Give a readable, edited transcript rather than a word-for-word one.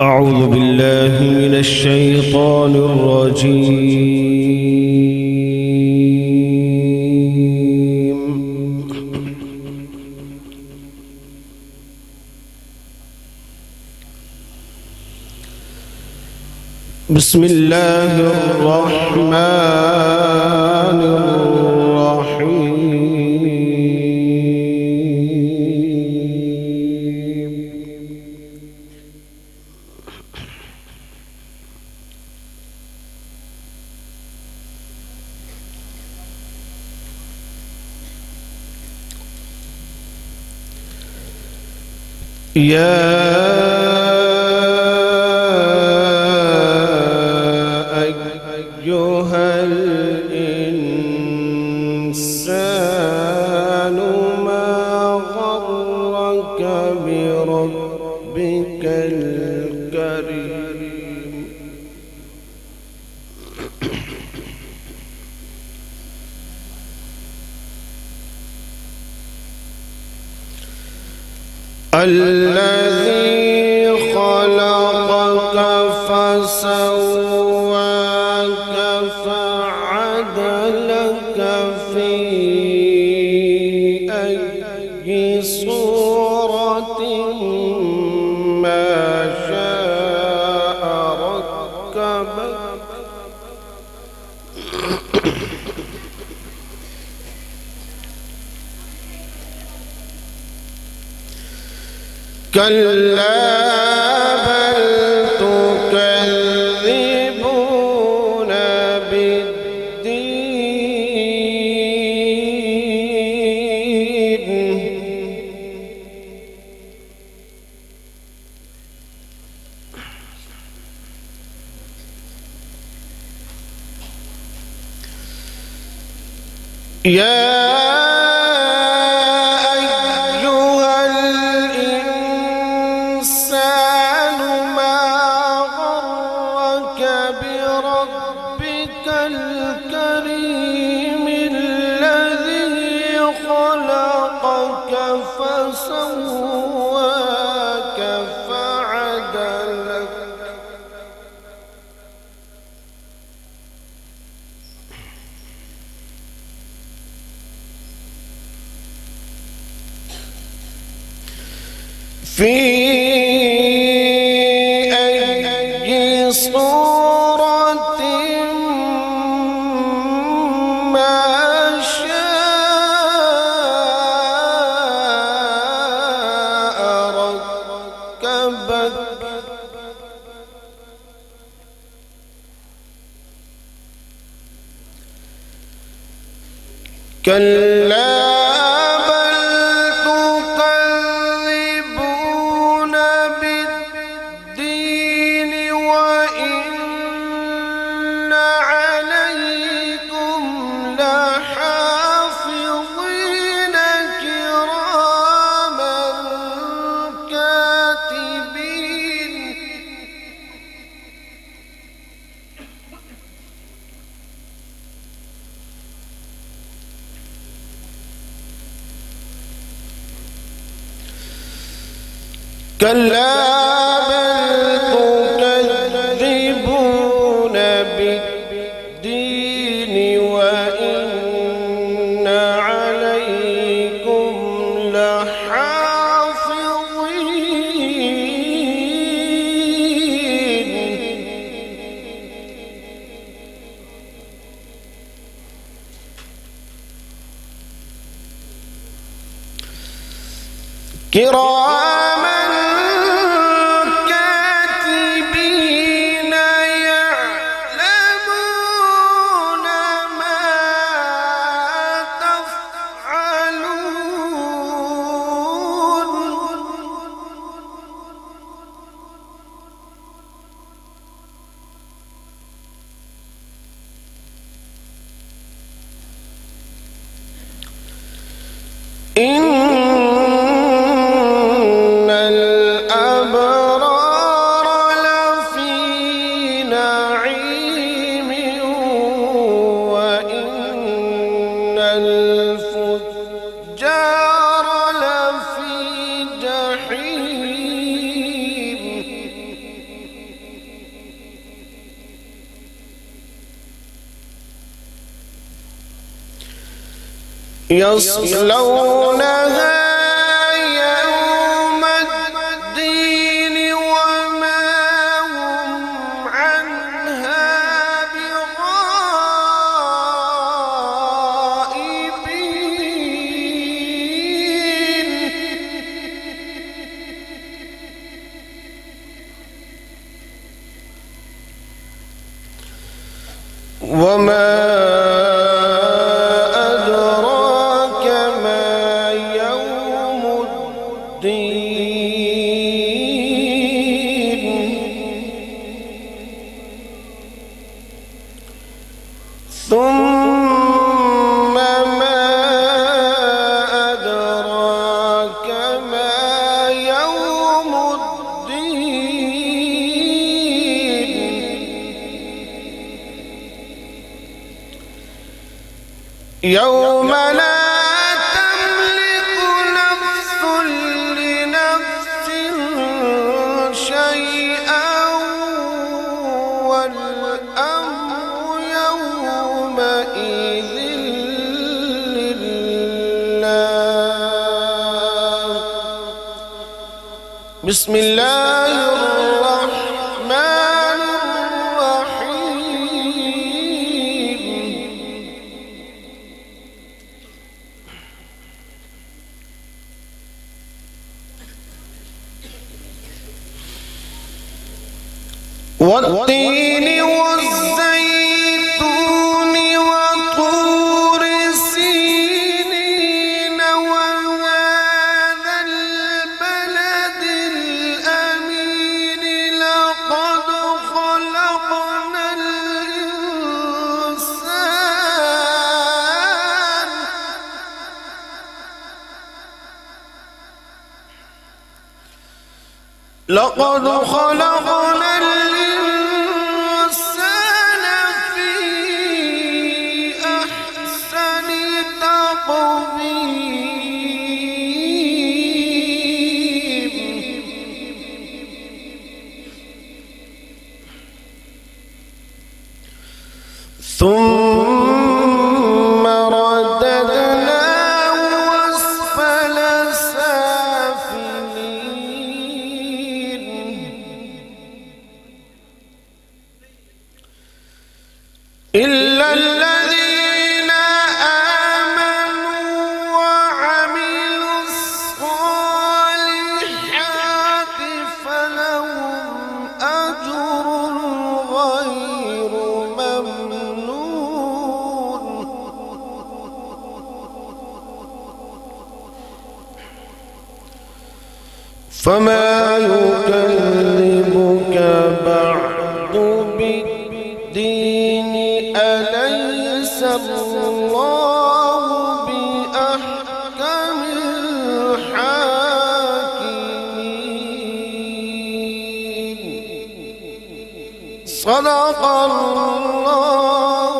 أعوذ بالله من الشيطان الرجيم. بسم الله الرحمن الرحيم. يا أيها الإنسان ما غرك بربك الكريم. الذي خلقك فسواك فعدلك في أي صورة ما شاء ركبك. كلا بل تكذبون بالدين. يا بربك الكريم الذي خلقك فسواك فعدلك. في أي صورة ما شاء ركبك. كلا كلا بل تكذبون بالدين وإن عليكم لحافظين. كراما إن يصلونها يوم الدين وما هم عنها بغائبين وما أدراك ما يوم الدين ثم ما أدراك ما يوم الدين يوم لا تملك نفس لنفس شيئا والأمر يومئذ لله. بسم الله الرحمن الرحيم. والتين والزيتون وطور سينين وهذا البلد الأمين لقد خلقنا الإنسان في أحسن تقويم ثم رددناه أسفل سافلين إلا الذين آمنوا وعملوا الصالحات فلهم أجر غير ممنون. فما يكذبك بعد بالدين أليس الله بأحكم الحاكمين. صدق الله